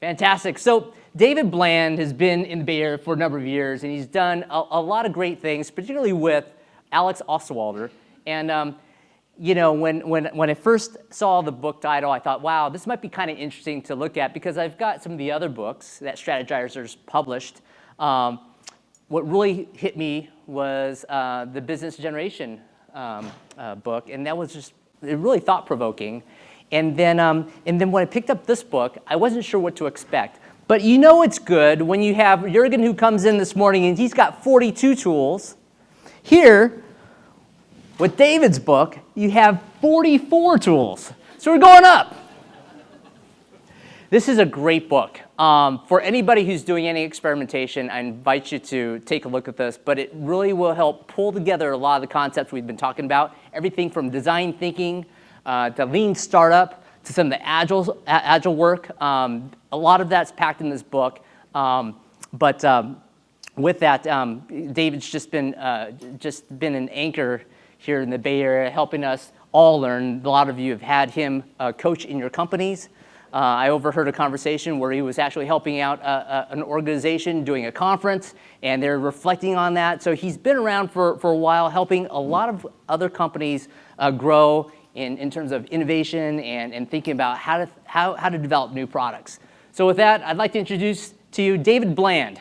Fantastic. So David Bland has been in the Bay Area for a number of years, and he's done a lot of great things, particularly with Alex Osterwalder. And when I first saw the book title, I thought, wow, this might be kind of interesting to look at because I've got some of the other books that strategizers published. What really hit me was the business generation book, and that was just really thought-provoking. And then when I picked up this book, I wasn't sure what to expect. But you know it's good when you have Jurgen who comes in this morning and he's got 42 tools. Here, with David's book, you have 44 tools. So we're going up. This is a great book. For anybody who's doing any experimentation, I invite you to take a look at this, but it really will help pull together a lot of the concepts we've been talking about, everything from design thinking to lean startup to some of the agile work. A lot of that's packed in this book, but with that, David's just been an anchor here in the Bay Area, helping us all learn. A lot of you have had him coach in your companies. I overheard a conversation where he was actually helping out an organization doing a conference, and they're reflecting on that. So he's been around for a while, helping a lot of other companies grow in terms of innovation and thinking about how to develop new products. So with that, I'd like to introduce to you David Bland.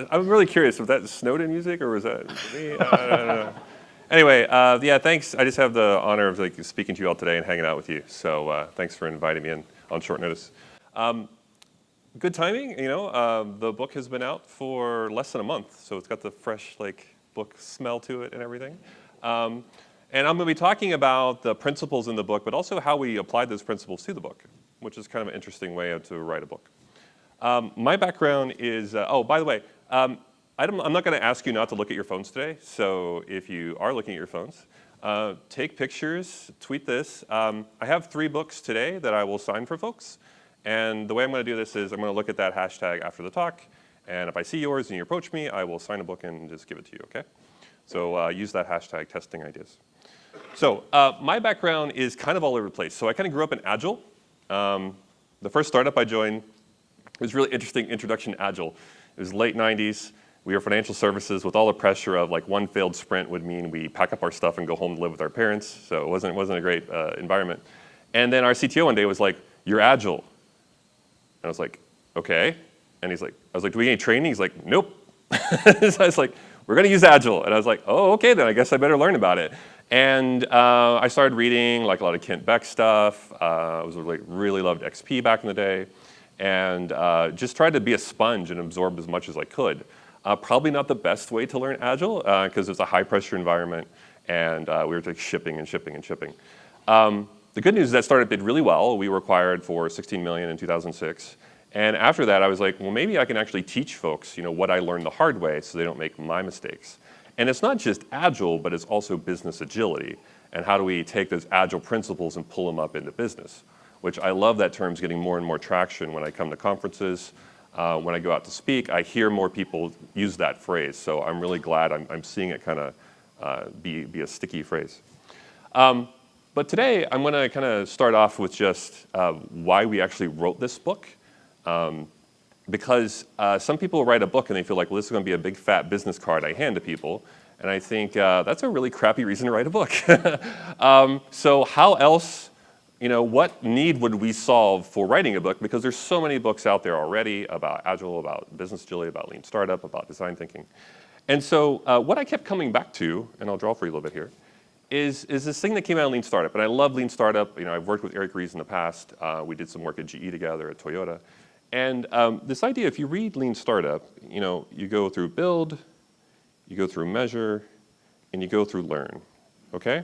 I'm really curious, was that Snowden music or was that me? I don't know. Anyway, yeah, thanks. I just have the honor of speaking to you all today and hanging out with you. So thanks for inviting me in on short notice. Good timing, the book has been out for less than a month, so it's got the fresh book smell to it and everything. And I'm going to be talking about the principles in the book, but also how we applied those principles to the book, which is kind of an interesting way to write a book. My background is, by the way, I'm not going to ask you not to look at your phones today, so if you are looking at your phones, take pictures, tweet this. I have 3 books today that I will sign for folks, and the way I'm going to do this is I'm going to look at that hashtag after the talk, and if I see yours and you approach me, I will sign a book and just give it to you, okay? So use that hashtag, testing ideas. So my background is kind of all over the place. So I kind of grew up in Agile. The first startup I joined, it was a really interesting introduction to Agile. It was late 90s. We were financial services with all the pressure of one failed sprint would mean we pack up our stuff and go home to live with our parents. So it wasn't a great environment. And then our CTO one day was like, "You're Agile." And I was like, "Okay." And I was like, "Do we need any training?" He's like, "Nope." So I was like, "We're going to use Agile." And I was like, "Oh, okay, then I guess I better learn about it." And I started reading a lot of Kent Beck stuff. I really loved XP back in the day. And just tried to be a sponge and absorb as much as I could. Probably not the best way to learn Agile because it's a high-pressure environment, and we were shipping and shipping and shipping. The good news is that startup did really well. We were acquired for $16 million in 2006. And after that, I was like, well, maybe I can actually teach folks what I learned the hard way so they don't make my mistakes. And it's not just Agile, but it's also business agility. And how do we take those Agile principles and pull them up into business? Which I love that term's getting more and more traction when I come to conferences. When I go out to speak, I hear more people use that phrase. So I'm really glad I'm seeing it kind of be a sticky phrase. But today, I'm going to kind of start off with just why we actually wrote this book. Because some people write a book and they feel like, well, this is going to be a big fat business card I hand to people. And I think that's a really crappy reason to write a book. So how else... what need would we solve for writing a book? Because there's so many books out there already about Agile, about business agility, about lean startup, about design thinking. And so what I kept coming back to, and I'll draw for you a little bit here, is this thing that came out of lean startup. And I love lean startup. I've worked with Eric Ries in the past. We did some work at GE together, at Toyota. And this idea, if you read lean startup, you go through build, you go through measure, and you go through learn, okay?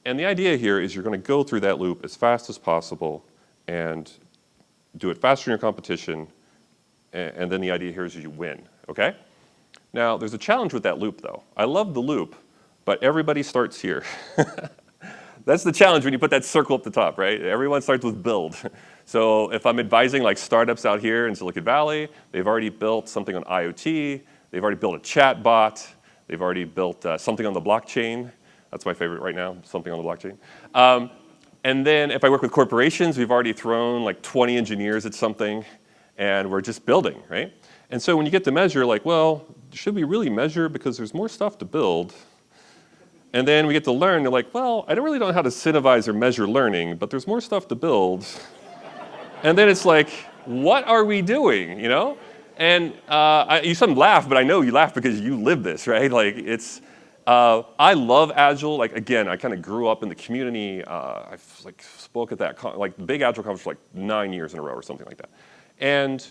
And the idea here is you're going to go through that loop as fast as possible and do it faster than your competition, and then the idea here is you win, okay? Now, there's a challenge with that loop, though. I love the loop, but everybody starts here. That's the challenge when you put that circle up the top, right? Everyone starts with build. So if I'm advising like startups out here in Silicon Valley, they've already built something on IoT, they've already built a chat bot, they've already built something on the blockchain. That's my favorite right now, something on the blockchain. And then if I work with corporations, we've already thrown like 20 engineers at something, and we're just building, right? And so when you get to measure, like, well, should we really measure because there's more stuff to build? And then we get to learn, they're like, well, I don't really know how to incentivize or measure learning, but there's more stuff to build. And then it's like, what are we doing, you know? And you some laugh, but I know you laugh because you live this, right? Like it's, I love Agile. Like again, I kind of grew up in the community. I've like spoke at that, like the big Agile conference for like 9 years in a row or something like that. And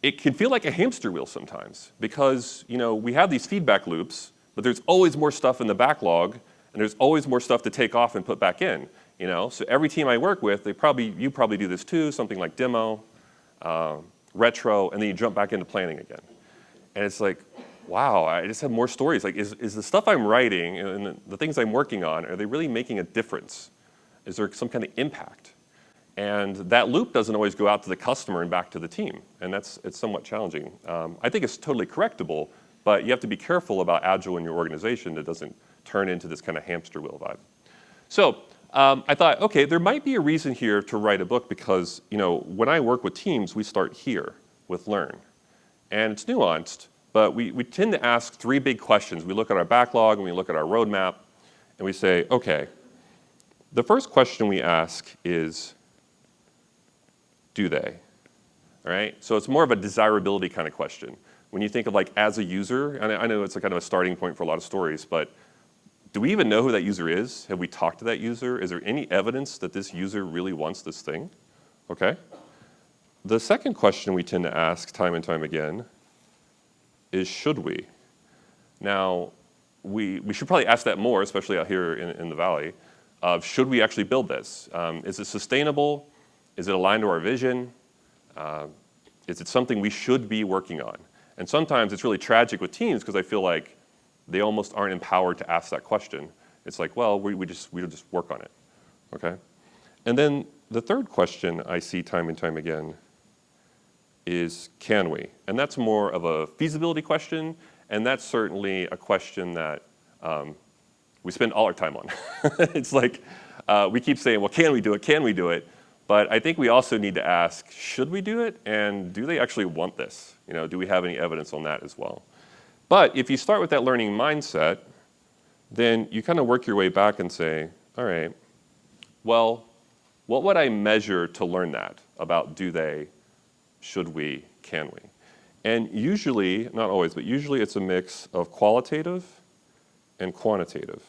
it can feel like a hamster wheel sometimes because, you know, we have these feedback loops, but there's always more stuff in the backlog, and there's always more stuff to take off and put back in, you know? So every team I work with, you probably do this too, something like demo, retro, and then you jump back into planning again. And it's like, wow, I just have more stories. Like, is the stuff I'm writing and the things I'm working on, are they really making a difference? Is there some kind of impact? And that loop doesn't always go out to the customer and back to the team, and it's somewhat challenging. I think it's totally correctable, but you have to be careful about Agile in your organization that doesn't turn into this kind of hamster wheel vibe. So I thought, okay, there might be a reason here to write a book because, you know, when I work with teams, we start here with Learn. And it's nuanced, but we tend to ask 3 big questions. We look at our backlog and we look at our roadmap, and we say, okay, the first question we ask is, do they? All right? So it's more of a desirability kind of question. When you think of like as a user, and I know it's a kind of a starting point for a lot of stories, but do we even know who that user is? Have we talked to that user? Is there any evidence that this user really wants this thing? Okay. The second question we tend to ask time and time again is should we? Now, we should probably ask that more, especially out here in the Valley, of should we actually build this? Is it sustainable? Is it aligned to our vision? Is it something we should be working on? And sometimes it's really tragic with teams because I feel like they almost aren't empowered to ask that question. It's like, well, we'll just work on it, okay? And then the third question I see time and time again is can we? And that's more of a feasibility question, and that's certainly a question that we spend all our time on. It's like we keep saying, well, can we do it? Can we do it? But I think we also need to ask, should we do it? And do they actually want this? You know, do we have any evidence on that as well? But if you start with that learning mindset, then you kind of work your way back and say, all right, well, what would I measure to learn that about do they, should we, can we? And usually, not always, but usually it's a mix of qualitative and quantitative,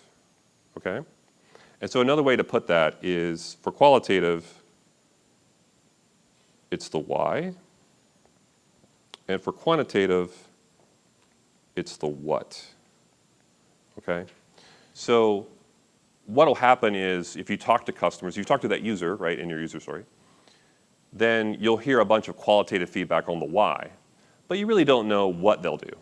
okay? And so another way to put that is for qualitative, it's the why, and for quantitative, it's the what, okay? So what'll happen is if you talk to customers, you talk to that user, right, in your user story, then you'll hear a bunch of qualitative feedback on the why, but you really don't know what they'll do.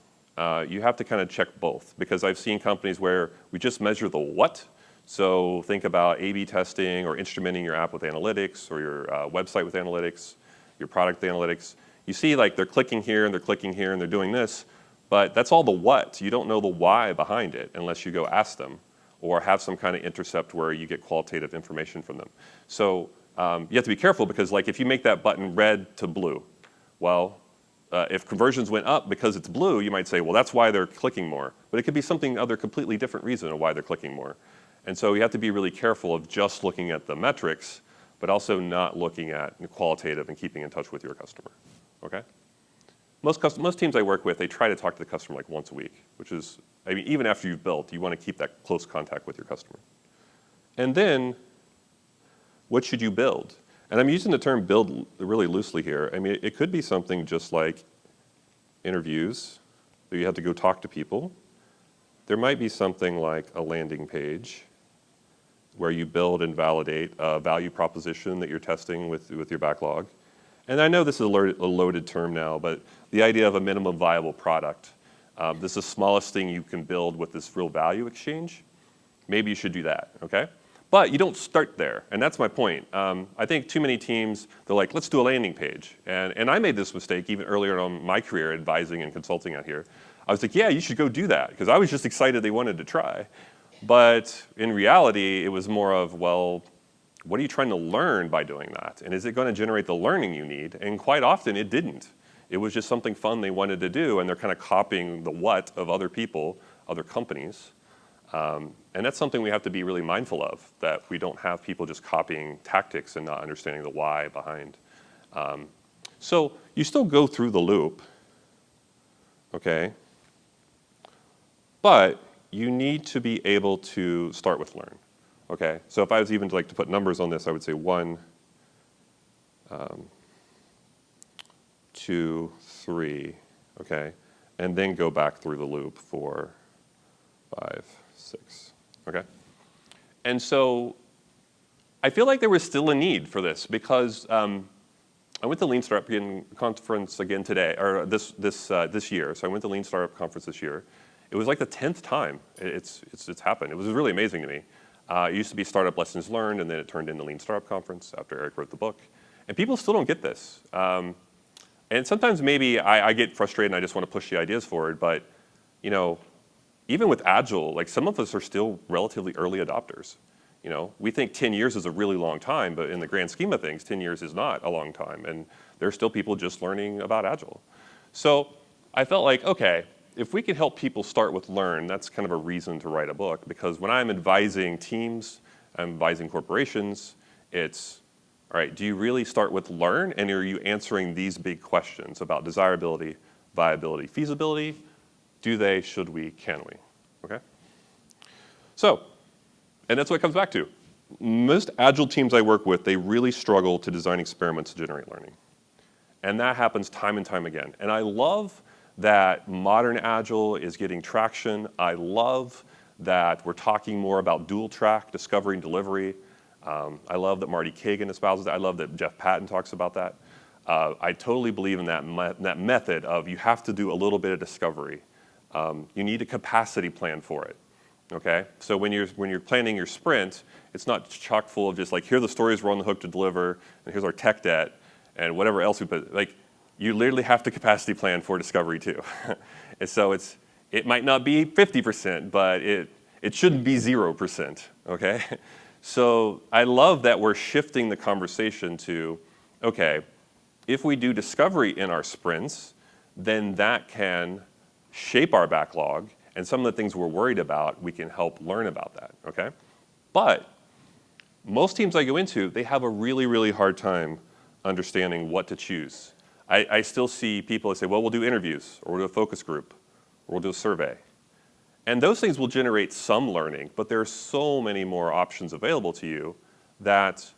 You have to kind of check both, because I've seen companies where we just measure the what. So think about A/B testing or instrumenting your app with analytics or your website with analytics, your product analytics. You see like they're clicking here and they're clicking here and they're doing this, but that's all the what. You don't know the why behind it unless you go ask them or have some kind of intercept where you get qualitative information from them. So you have to be careful because like if you make that button red to blue, well, if conversions went up because it's blue, you might say, well, that's why they're clicking more. But it could be something other completely different reason of why they're clicking more. And so you have to be really careful of just looking at the metrics, but also not looking at the qualitative and keeping in touch with your customer, okay? Most teams I work with, they try to talk to the customer like once a week, which is, I mean, even after you've built, you want to keep that close contact with your customer. And then, what should you build? And I'm using the term build really loosely here. I mean, it could be something just like interviews, that you have to go talk to people. There might be something like a landing page where you build and validate a value proposition that you're testing with your backlog. And I know this is a loaded term now, but the idea of a minimum viable product, this is the smallest thing you can build with this real value exchange. Maybe you should do that, okay? But you don't start there, and that's my point. I think too many teams, they're like, let's do a landing page. And I made this mistake even earlier on in my career advising and consulting out here. I was like, yeah, you should go do that, because I was just excited they wanted to try. But in reality, it was more of, well, what are you trying to learn by doing that? And is it going to generate the learning you need? And quite often it didn't. It was just something fun they wanted to do, and they're kind of copying the what of other people, other companies. And that's something we have to be really mindful of, that we don't have people just copying tactics and not understanding the why behind. So you still go through the loop, okay? But you need to be able to start with learn, okay? So if I was even to put numbers on this, I would say 1, 2, 3, okay? And then go back through the loop 4, 5, 6, okay? And so I feel like there was still a need for this, because I went to Lean Startup Conference again today, or this year. So I went to Lean Startup Conference this year. It was like the 10th time it's happened. It was really amazing to me. It used to be Startup Lessons Learned, and then it turned into Lean Startup Conference after Eric wrote the book. And people still don't get this. And sometimes maybe I get frustrated and I just want to push the ideas forward, but even with Agile, some of us are still relatively early adopters. We think 10 years is a really long time, but in the grand scheme of things, 10 years is not a long time, and there are still people just learning about Agile. So I felt like, okay, if we could help people start with learn, that's kind of a reason to write a book, because when I'm advising teams, I'm advising corporations, it's, all right, do you really start with learn, and are you answering these big questions about desirability, viability, feasibility? Do they, should we, can we, okay? So, and that's what it comes back to. Most Agile teams I work with, they really struggle to design experiments to generate learning. And that happens time and time again. And I love that modern Agile is getting traction. I love that we're talking more about dual track, discovery and delivery. I love that Marty Kagan espouses that. I love that Jeff Patton talks about that. I totally believe in that method of you have to do a little bit of discovery. You need a capacity plan for it. Okay, so when you're planning your sprint, it's not chock full of just here are the stories we're on the hook to deliver, and here's our tech debt, and whatever else we put. You literally have to capacity plan for discovery too. And so it might not be 50%, but it shouldn't be 0%. Okay, so I love that we're shifting the conversation to, okay, if we do discovery in our sprints, then that can shape our backlog. And some of the things we're worried about, we can help learn about that, okay? But most teams I go into, they have a really, really hard time understanding what to choose. I still see people that say, well, we'll do interviews, or we'll do a focus group, or we'll do a survey. And those things will generate some learning, but there are so many more options available to you that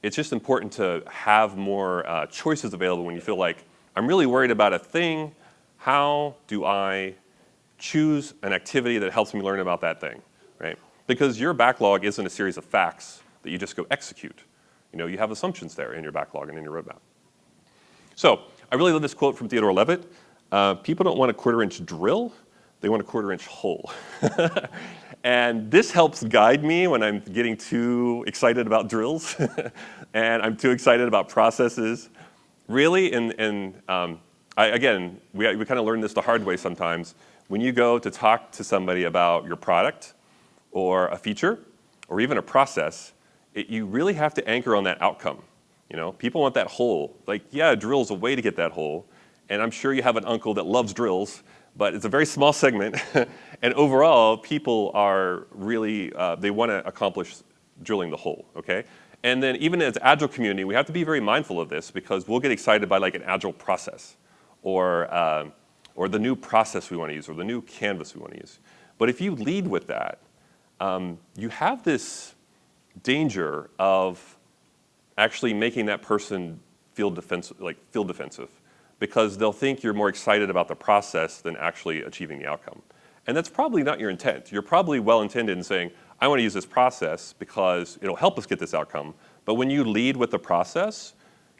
it's just important to have more choices available when you feel like, I'm really worried about a thing. How do I choose an activity that helps me learn about that thing, right? Because your backlog isn't a series of facts that you just go execute. You have assumptions there in your backlog and in your roadmap. So I really love this quote from Theodore Levitt. People don't want a quarter-inch drill, they want a quarter-inch hole. And this helps guide me when I'm getting too excited about drills and I'm too excited about processes. Really, again, we kind of learn this the hard way sometimes. When you go to talk to somebody about your product or a feature or even a process, you really have to anchor on that outcome. People want that whole. Yeah, a drill's a way to get that whole. And I'm sure you have an uncle that loves drills, but it's a very small segment. And overall, people are really, they want to accomplish drilling the whole, okay? And then even as Agile community, we have to be very mindful of this, because we'll get excited by an Agile process or the new process we want to use, or the new canvas we want to use. But if you lead with that, you have this danger of actually making that person feel defensive, because they'll think you're more excited about the process than actually achieving the outcome. And that's probably not your intent. You're probably well-intended in saying, I want to use this process because it'll help us get this outcome. But when you lead with the process,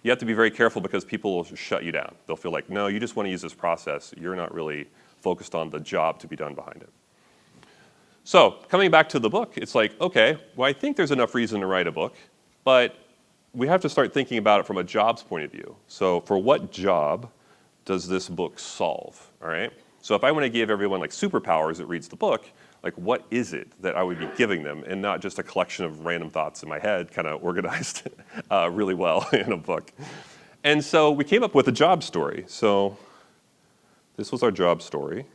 you have to be very careful, because people will shut you down. They'll feel like, no, you just want to use this process. You're not really focused on the job to be done behind it. So coming back to the book, it's like, okay, well, I think there's enough reason to write a book, but we have to start thinking about it from a jobs point of view. So for what job does this book solve, all right? So if I want to give everyone like superpowers that reads the book, like what is it that I would be giving them, and not just a collection of random thoughts in my head kind of organized really well in a book. And so we came up with a job story. So this was our job story.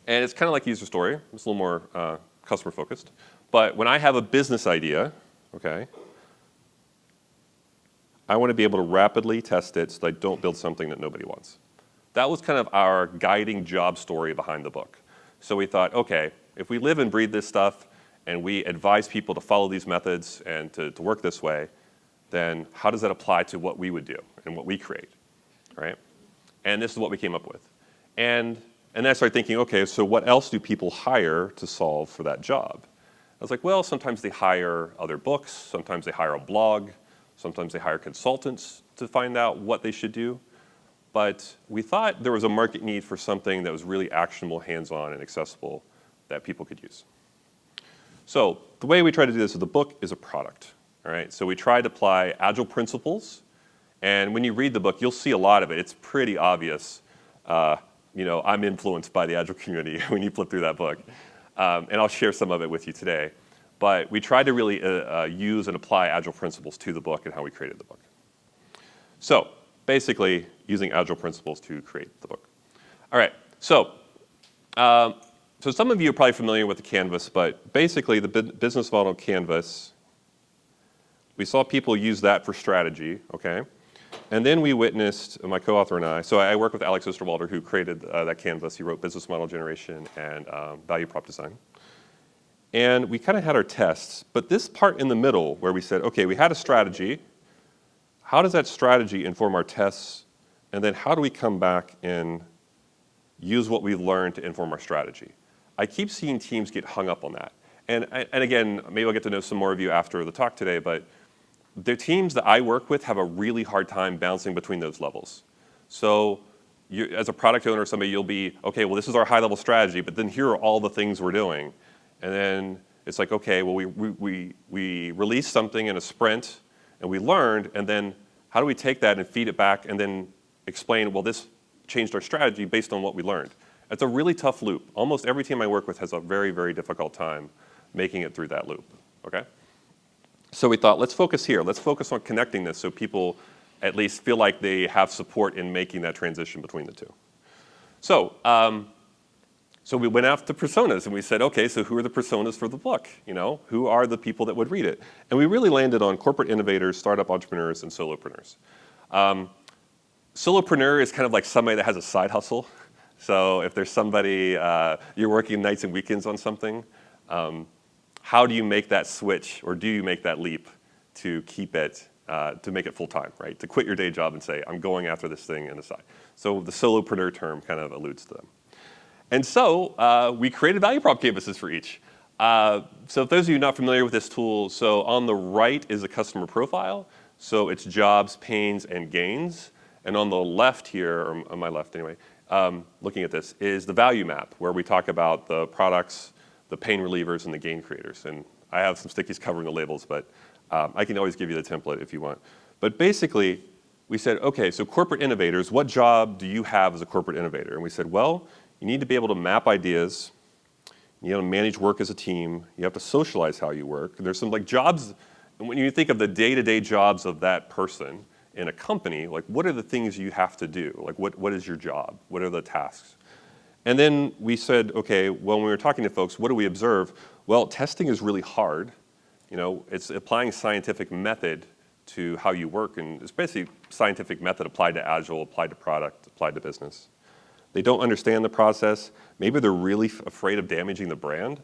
And it's kind of like user story. It's a little more customer focused. But when I have a business idea, okay, I want to be able to rapidly test it so that I don't build something that nobody wants. That was kind of our guiding job story behind the book. So we thought, okay, if we live and breathe this stuff and we advise people to follow these methods and to work this way, then how does that apply to what we would do and what we create, right? And this is what we came up with. And then I started thinking, okay, so what else do people hire to solve for that job? I was like, well, sometimes they hire other books, sometimes they hire a blog, sometimes they hire consultants to find out what they should do. But we thought there was a market need for something that was really actionable, hands-on, and accessible that people could use. So the way we try to do this with the book is a product, all right? So we try to apply Agile principles, and when you read the book, you'll see a lot of it. It's pretty obvious. I'm influenced by the Agile community when you flip through that book. And I'll share some of it with you today. But we tried to really use and apply Agile principles to the book and how we created the book. So basically, using Agile principles to create the book. All right, so some of you are probably familiar with the canvas, but basically the business model canvas, we saw people use that for strategy, okay? And then we witnessed, my co-author and I, so I work with Alex Osterwalder, who created that canvas. He wrote business model generation and value prop design. And we kind of had our tests, but this part in the middle where we said, okay, we had a strategy. How does that strategy inform our tests? And then how do we come back and use what we've learned to inform our strategy? I keep seeing teams get hung up on that. And again, maybe I'll get to know some more of you after the talk today, but the teams that I work with have a really hard time bouncing between those levels. So as a product owner or somebody, you'll be, okay, well, this is our high-level strategy, but then here are all the things we're doing. And then it's like, okay, well, we released something in a sprint, and we learned, and then how do we take that and feed it back and then explain, well, this changed our strategy based on what we learned? It's a really tough loop. Almost every team I work with has a very, very difficult time making it through that loop, okay? So we thought, let's focus here. Let's focus on connecting this so people at least feel like they have support in making that transition between the two. So we went after personas and we said, okay, so who are the personas for the book? Who are the people that would read it? And we really landed on corporate innovators, startup entrepreneurs, and solopreneurs. Solopreneur is kind of like somebody that has a side hustle. So if there's somebody, you're working nights and weekends on something, how do you make that switch, or do you make that leap to keep it, to make it full time, right? To quit your day job and say, I'm going after this thing on the side. So the solopreneur term kind of alludes to them. And so we created value prop canvases for each. So if those of you not familiar with this tool, so on the right is a customer profile. So it's jobs, pains, and gains. And on the left here, or on my left anyway, looking at this, is the value map, where we talk about the products, the pain relievers, and the gain creators. And I have some stickies covering the labels, but I can always give you the template if you want. But basically, we said, okay, so corporate innovators, what job do you have as a corporate innovator? And we said, well, you need to be able to map ideas. You know, manage work as a team. You have to socialize how you work. There's some like jobs, and when you think of the day-to-day jobs of that person in a company, like what are the things you have to do? Like what is your job? What are the tasks? And then we said, okay, well, when we were talking to folks, what do we observe? Well, testing is really hard. It's applying scientific method to how you work, and it's basically scientific method applied to Agile, applied to product, applied to business. They don't understand the process. Maybe they're really afraid of damaging the brand.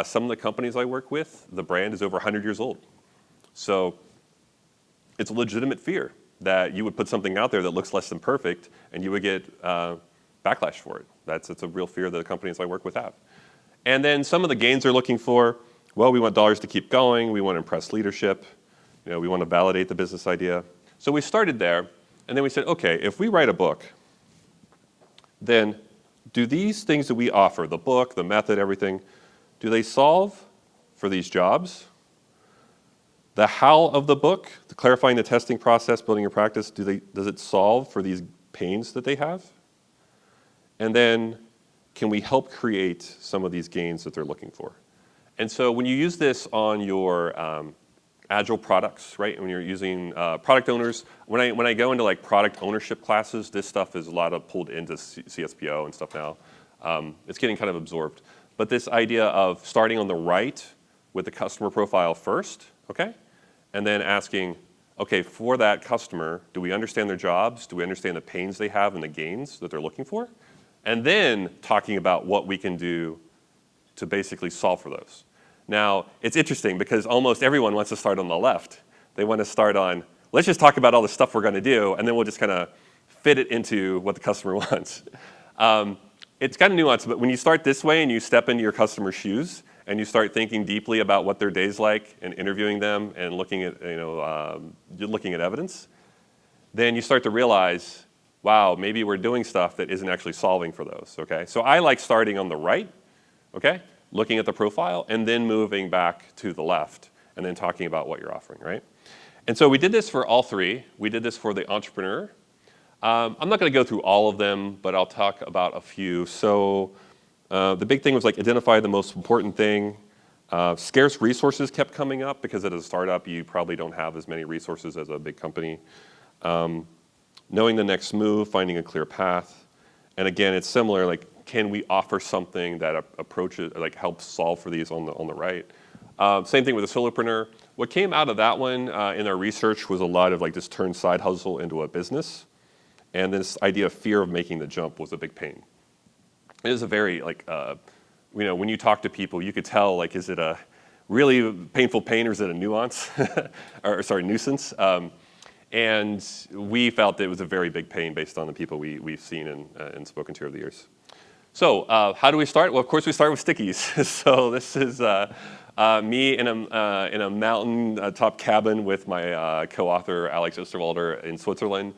Some of the companies I work with, the brand is over 100 years old. So it's a legitimate fear that you would put something out there that looks less than perfect and you would get backlash for it. It's a real fear that the companies I work with have. And then some of the gains they're looking for, well, we want dollars to keep going. We want to impress leadership. We want to validate the business idea. So we started there, and then we said, okay, if we write a book, then do these things that we offer, the book, the method, everything, do they solve for these jobs? The how of the book, the clarifying the testing process, building your practice, does it solve for these pains that they have? And then can we help create some of these gains that they're looking for? And so when you use this on your Agile products, right? When you're using product owners, when I go into like product ownership classes, this stuff is a lot of pulled into CSPO and stuff now. It's getting kind of absorbed. But this idea of starting on the right with the customer profile first, okay? And then asking, okay, for that customer, do we understand their jobs? Do we understand the pains they have and the gains that they're looking for? And then talking about what we can do to basically solve for those. Now, it's interesting because almost everyone wants to start on the left. They want to start on, let's just talk about all the stuff we're going to do, and then we'll just kind of fit it into what the customer wants. It's kind of nuanced, but when you start this way and you step into your customer's shoes and you start thinking deeply about what their day's like and interviewing them and looking at, looking at evidence, then you start to realize, wow, maybe we're doing stuff that isn't actually solving for those, okay? So I like starting on the right, okay? Looking at the profile, and then moving back to the left, and then talking about what you're offering, right? And so we did this for all three. We did this for the entrepreneur. I'm not going to go through all of them, but I'll talk about a few. So the big thing was like identify the most important thing. Scarce resources kept coming up because as a startup, you probably don't have as many resources as a big company. Knowing the next move, finding a clear path. And again, it's similar, like, can we offer something that approaches, like helps solve for these on the right? Same thing with the solopreneur. What came out of that one in our research was a lot of like just turn side hustle into a business. And this idea of fear of making the jump was a big pain. It is a very like, when you talk to people, you could tell like, is it a really painful pain or is it a nuance? Nuisance. And we felt that it was a very big pain based on the people we've seen and spoken to over the years. So how do we start? Well, of course, we start with Stickies. So this is me in a mountain top cabin with my co-author, Alex Osterwalder, in Switzerland.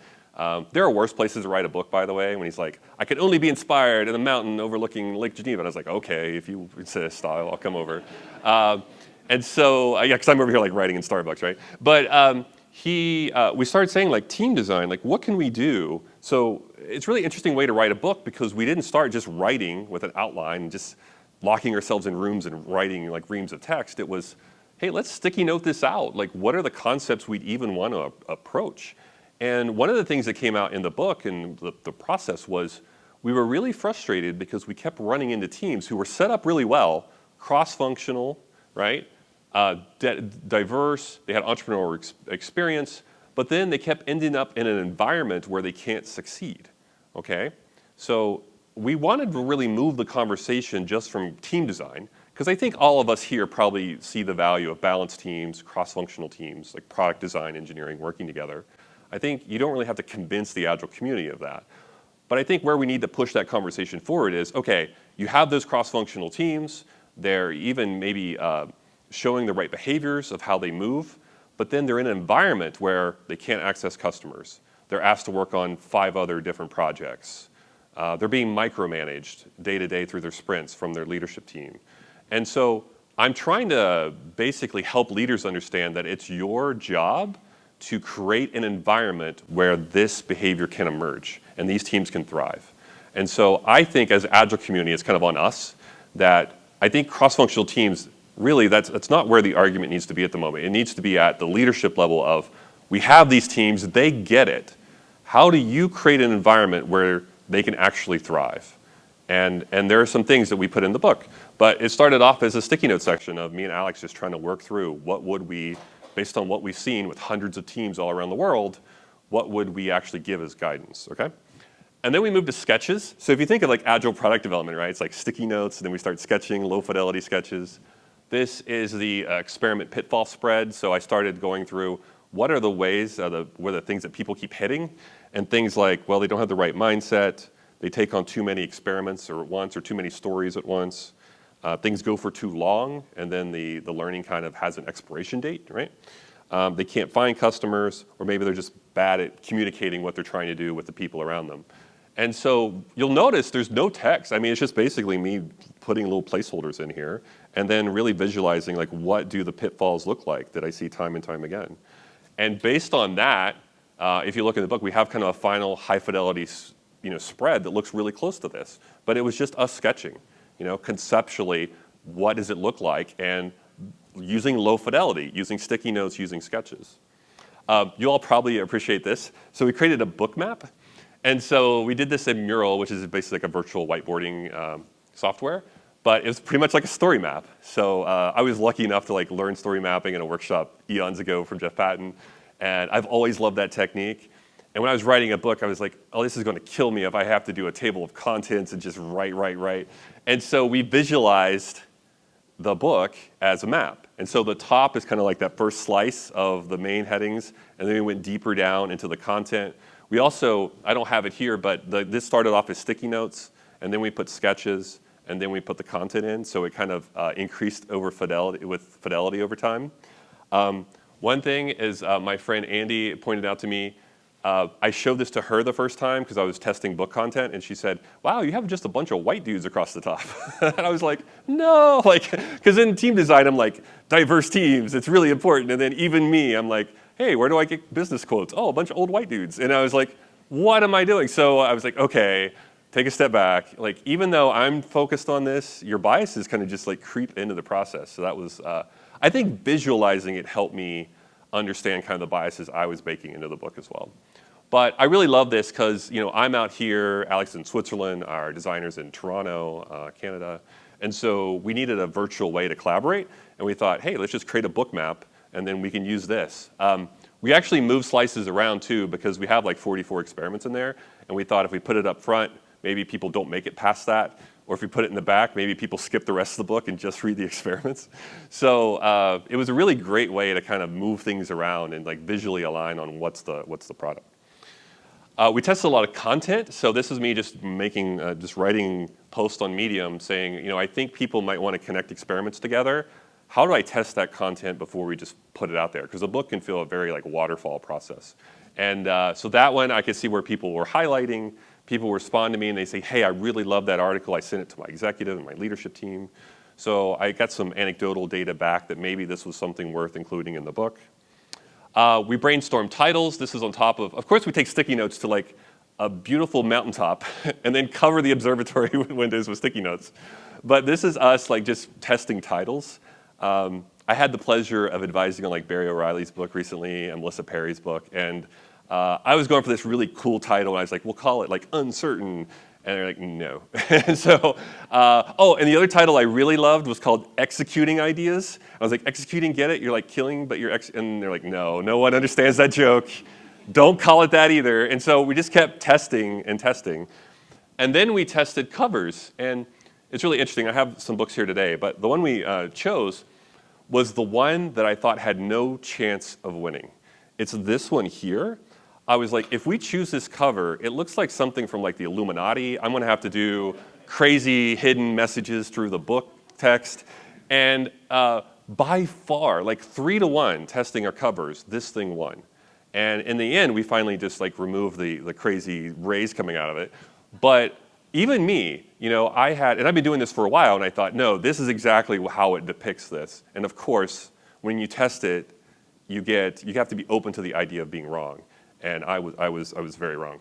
There are worse places to write a book, by the way, when he's like, I could only be inspired in a mountain overlooking Lake Geneva. And I was like, okay, if you insist, I'll come over. And so, yeah, because I'm over here like writing in Starbucks, right? But we started saying like team design, like what can we do? So it's really interesting way to write a book because we didn't start just writing with an outline, just locking ourselves in rooms and writing like reams of text. It was, hey, let's sticky note this out. Like what are the concepts we'd even want to approach? And one of the things that came out in the book and the process was we were really frustrated because we kept running into teams who were set up really well, cross-functional, right? Diverse, they had entrepreneurial experience, but then they kept ending up in an environment where they can't succeed, okay? So we wanted to really move the conversation just from team design, because I think all of us here probably see the value of balanced teams, cross-functional teams, like product design, engineering, working together. I think you don't really have to convince the Agile community of that. But I think where we need to push that conversation forward is, okay, you have those cross-functional teams, they're even maybe showing the right behaviors of how they move, but then they're in an environment where they can't access customers. They're asked to work on 5 other different projects. They're being micromanaged day to day through their sprints from their leadership team. And so I'm trying to basically help leaders understand that it's your job to create an environment where this behavior can emerge and these teams can thrive. And so I think as Agile community, it's kind of on us that I think cross-functional teams, really that's not where the argument needs to be at the moment. It needs to be at the leadership level of, we have these teams, they get it. How do you create an environment where they can actually thrive? And there are some things that we put in the book. But it started off as a sticky note section of me and Alex just trying to work through what would we, based on what we've seen with hundreds of teams all around the world, what would we actually give as guidance, okay? And then we moved to sketches. So if you think of like Agile product development, right? It's like sticky notes, and then we start sketching, low fidelity sketches. This is the experiment pitfall spread. So I started going through what are the ways, what are the things that people keep hitting? And things like, well, they don't have the right mindset. They take on too many experiments at once or too many stories at once. Things go for too long, and then the learning kind of has an expiration date, right? They can't find customers, or maybe they're just bad at communicating what they're trying to do with the people around them. And so you'll notice there's no text. I mean, it's just basically me putting little placeholders in here and then really visualizing like what do the pitfalls look like that I see time and time again. And based on that, if you look in the book, we have kind of a final high fidelity spread that looks really close to this. But it was just us sketching, conceptually, what does it look like? And using low fidelity, using sticky notes, using sketches. You all probably appreciate this. So we created a book map. And so we did this in Mural, which is basically like a virtual whiteboarding software. But it was pretty much like a story map. So I was lucky enough to like learn story mapping in a workshop eons ago from Jeff Patton. And I've always loved that technique. And when I was writing a book, I was like, oh, this is going to kill me if I have to do a table of contents and just write. And so we visualized the book as a map. And so the top is kind of like that first slice of the main headings, and then we went deeper down into the content. We also, I don't have it here, but this started off as sticky notes, and then we put sketches, and then we put the content in, so it kind of increased with fidelity over time. One thing is my friend Andy pointed out to me, I showed this to her the first time because I was testing book content, and she said, wow, you have just a bunch of white dudes across the top. And I was like, no, because in team design, I'm like, diverse teams, it's really important. And then even me, I'm like, hey, where do I get business quotes? Oh, a bunch of old white dudes. And I was like, what am I doing? So I was like, okay, take a step back. Like, even though I'm focused on this, your biases kind of just like creep into the process. So that was, I think visualizing it helped me understand kind of the biases I was baking into the book as well. But I really love this because I'm out here, Alex in Switzerland, our designers in Toronto, Canada. And so we needed a virtual way to collaborate. And we thought, hey, let's just create a book map and then we can use this. We actually moved slices around too because we have like 44 experiments in there. And we thought if we put it up front, maybe people don't make it past that. Or if we put it in the back, maybe people skip the rest of the book and just read the experiments. So it was a really great way to kind of move things around and like visually align on what's the product. We tested a lot of content. So this is me just writing posts on Medium saying, I think people might want to connect experiments together. How do I test that content before we just put it out there? Because the book can feel a very like waterfall process. And so that one, I could see where people were highlighting. People respond to me and they say, hey, I really love that article. I sent it to my executive and my leadership team. So I got some anecdotal data back that maybe this was something worth including in the book. We brainstormed titles. This is on top of course, we take sticky notes to like a beautiful mountaintop and then cover the observatory windows with sticky notes. But this is us like just testing titles. I had the pleasure of advising on like Barry O'Reilly's book recently and Melissa Perry's book. And I was going for this really cool title. And I was like, we'll call it like Uncertain. And they're like, no. And so, and the other title I really loved was called Executing Ideas. I was like, executing, get it? You're like killing, but you're and they're like, no one understands that joke. Don't call it that either. And so we just kept testing and testing. And then we tested covers. And it's really interesting. I have some books here today, but the one we chose was the one that I thought had no chance of winning. It's this one here. I was like, if we choose this cover, it looks like something from like the Illuminati. I'm going to have to do crazy hidden messages through the book text. And by far, like 3-1 testing our covers, this thing won. And in the end, we finally just like removed the crazy rays coming out of it. But even me, and I've been doing this for a while, and I thought, no, this is exactly how it depicts this. And of course, when you test it, you have to be open to the idea of being wrong. And I was very wrong.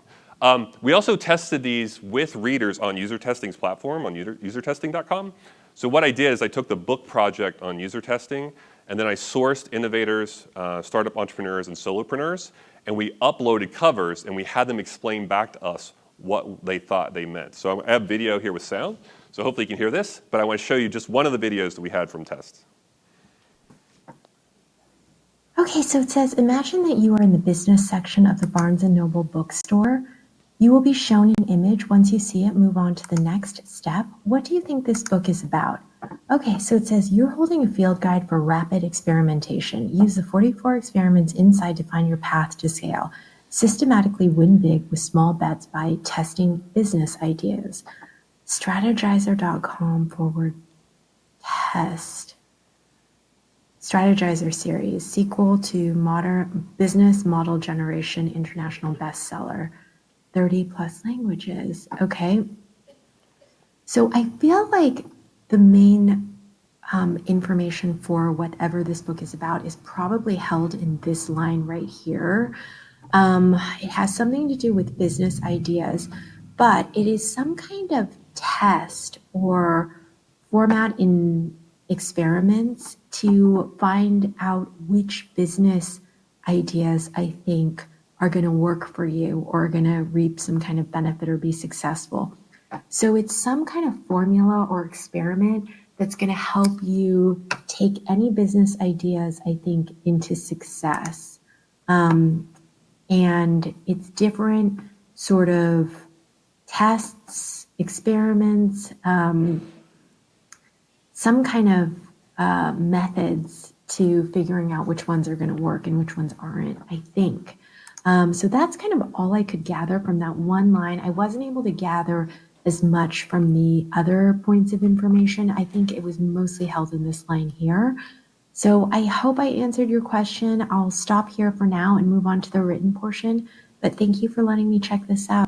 We also tested these with readers on User Testing's platform, on usertesting.com. So what I did is I took the book project on user testing, and then I sourced innovators, startup entrepreneurs, and solopreneurs, and we uploaded covers, and we had them explain back to us what they thought they meant. So I have video here with sound, so hopefully you can hear this, but I want to show you just one of the videos that we had from tests. Okay, so it says, imagine that you are in the business section of the Barnes & Noble bookstore. You will be shown an image. Once you see it, move on to the next step. What do you think this book is about? Okay, so it says, you're holding a field guide for rapid experimentation. Use the 44 experiments inside to find your path to scale. Systematically win big with small bets by testing business ideas. Strategizer.com/test. Strategizer series, sequel to Modern Business Model Generation international bestseller. 30 plus languages. Okay. So I feel like the main information for whatever this book is about is probably held in this line right here. It has something to do with business ideas, but it is some kind of test or format in experiments to find out which business ideas I think are going to work for you or are going to reap some kind of benefit or be successful. So it's some kind of formula or experiment that's going to help you take any business ideas, I think, into success. And it's different sort of tests, experiments, some kind of methods to figuring out which ones are going to work and which ones aren't, I think. So that's kind of all I could gather from that one line. I wasn't able to gather as much from the other points of information. I think it was mostly held in this line here. So I hope I answered your question. I'll stop here for now and move on to the written portion, but thank you for letting me check this out.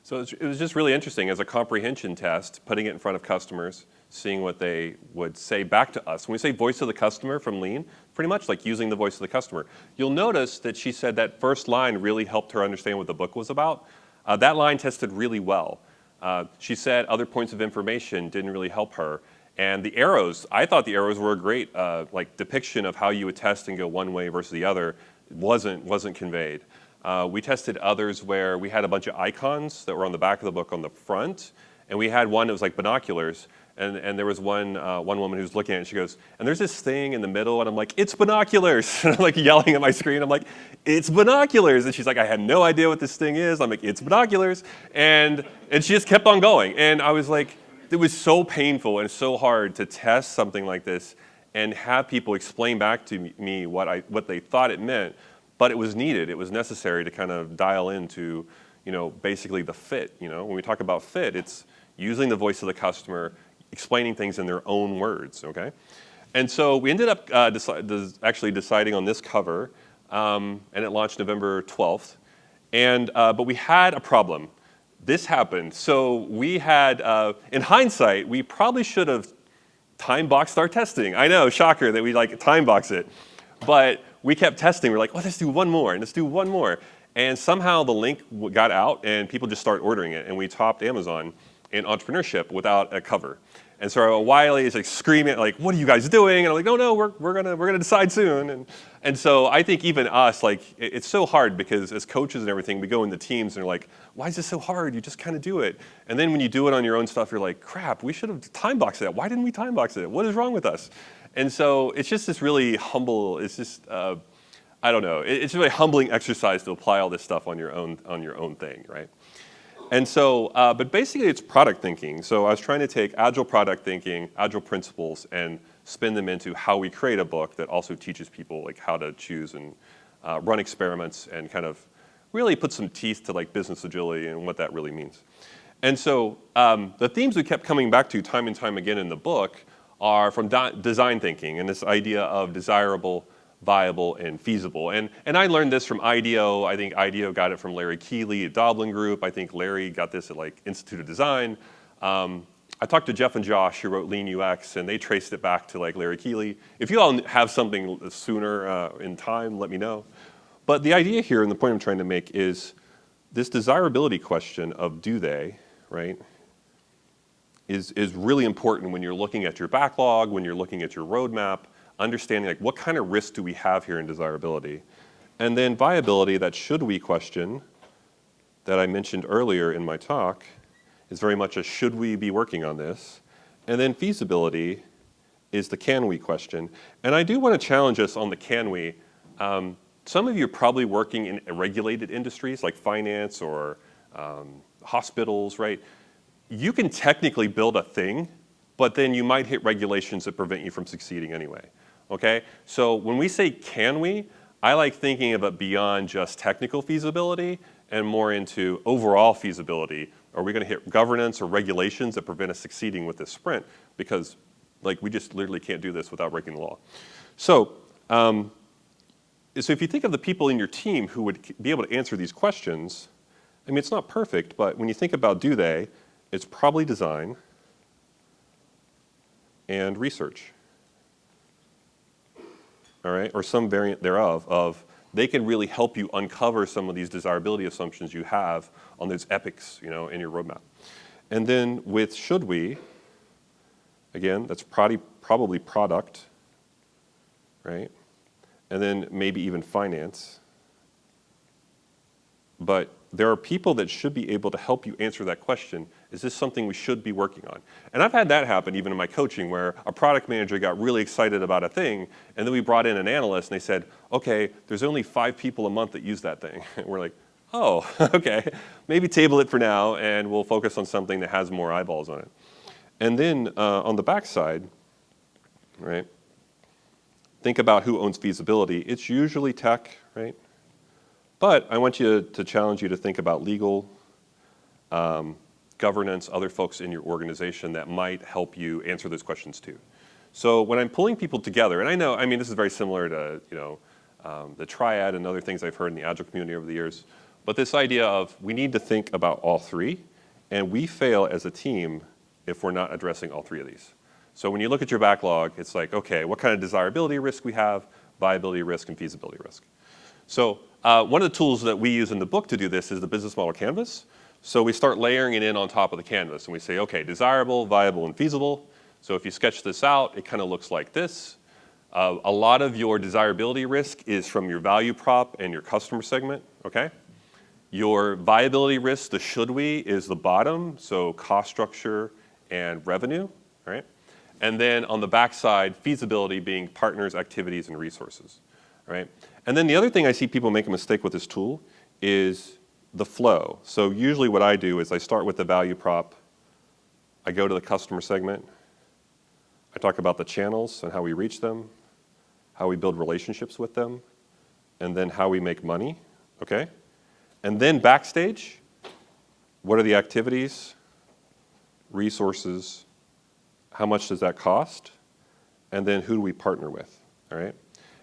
So it was just really interesting as a comprehension test, putting it in front of customers, seeing what they would say back to us. When we say voice of the customer from Lean, pretty much like using the voice of the customer. You'll notice that she said that first line really helped her understand what the book was about. That line tested really well. She said other points of information didn't really help her. And the arrows, I thought the arrows were a great like depiction of how you would test and go one way versus the other. Wasn't conveyed. We tested others where we had a bunch of icons that were on the back of the book on the front, and we had one that was like binoculars. And there was one woman who was looking at it, and she goes, and there's this thing in the middle, and I'm like, it's binoculars. And I'm like yelling at my screen, I'm like, it's binoculars. And she's like, I had no idea what this thing is. I'm like, it's binoculars. And she just kept on going. And I was like, it was so painful and so hard to test something like this and have people explain back to me what they thought it meant. But it was needed. It was necessary to kind of dial into, basically the fit. When we talk about fit, it's using the voice of the customer, explaining things in their own words, okay? And so we ended up actually deciding on this cover, and it launched November 12th. But we had a problem. This happened. So we had, in hindsight, we probably should have time-boxed our testing. I know, shocker that we time-box it. But we kept testing. We're like, let's do one more, and let's do one more. And somehow the link got out, and people just started ordering it. And we topped Amazon in entrepreneurship without a cover. And so Wiley is like screaming, like, what are you guys doing? And I'm like, no, we're gonna decide soon. And so I think even us, like, it's so hard because as coaches and everything, we go into teams and they're like, why is this so hard? You just kind of do it. And then when you do it on your own stuff, you're like, crap, we should have time boxed it. Why didn't we time box it? What is wrong with us? And so it's just this really humble, it's just, I don't know, it's a really humbling exercise to apply all this stuff on your own thing, right? And so, but basically it's product thinking. So I was trying to take agile product thinking, agile principles, and spin them into how we create a book that also teaches people like how to choose and run experiments and kind of really put some teeth to like business agility and what that really means. And so the themes we kept coming back to time and time again in the book are from design thinking and this idea of desirable, viable, and feasible. And I learned this from IDEO. I think IDEO got it from Larry Keeley at Doblin Group. I think Larry got this at like Institute of Design. I talked to Jeff and Josh who wrote Lean UX, and they traced it back to like Larry Keeley. If you all have something sooner in time, let me know. But the idea here and the point I'm trying to make is this desirability question of do they, right, is really important when you're looking at your backlog, when you're looking at your roadmap, understanding like what kind of risk do we have here in desirability. And then viability, that should we question that I mentioned earlier in my talk, is very much a should we be working on this. And then feasibility is the can we question. And I do want to challenge us on the can we. Some of you are probably working in regulated industries like finance or hospitals, right? You can technically build a thing, but then you might hit regulations that prevent you from succeeding anyway, okay? So when we say can we, I like thinking of it beyond just technical feasibility and more into overall feasibility. Are we gonna hit governance or regulations that prevent us succeeding with this sprint? Because like we just literally can't do this without breaking the law. So if you think of the people in your team who would be able to answer these questions, I mean, it's not perfect, but when you think about do they, it's probably design and research, all right? Or some variant thereof of they can really help you uncover some of these desirability assumptions you have on those epics, in your roadmap. And then with should we, again, that's probably product, right? And then maybe even finance. But there are people that should be able to help you answer that question. Is this something we should be working on? And I've had that happen even in my coaching where a product manager got really excited about a thing, and then we brought in an analyst and they said, okay, there's only 5 people a month that use that thing. And we're like, oh, okay, maybe table it for now and we'll focus on something that has more eyeballs on it. And then on the backside, right, think about who owns feasibility. It's usually tech, right? But I want to challenge you to think about legal, governance, other folks in your organization that might help you answer those questions too. So when I'm pulling people together, and I mean, this is very similar to the triad and other things I've heard in the Agile community over the years, but this idea of we need to think about all three, and we fail as a team if we're not addressing all three of these. So when you look at your backlog, it's like, okay, what kind of desirability risk we have, viability risk, and feasibility risk. So one of the tools that we use in the book to do this is the business model canvas. So we start layering it in on top of the canvas, and we say, okay, desirable, viable, and feasible. So if you sketch this out, it kind of looks like this. A lot of your desirability risk is from your value prop and your customer segment, okay? Your viability risk, the should we, is the bottom, so cost structure and revenue, right? And then on the backside, feasibility being partners, activities, and resources, right? And then the other thing I see people make a mistake with this tool is the flow. So usually what I do is I start with the value prop, I go to the customer segment, I talk about the channels and how we reach them, how we build relationships with them, and then how we make money, okay? And then backstage, what are the activities, resources, how much does that cost, and then who do we partner with, all right?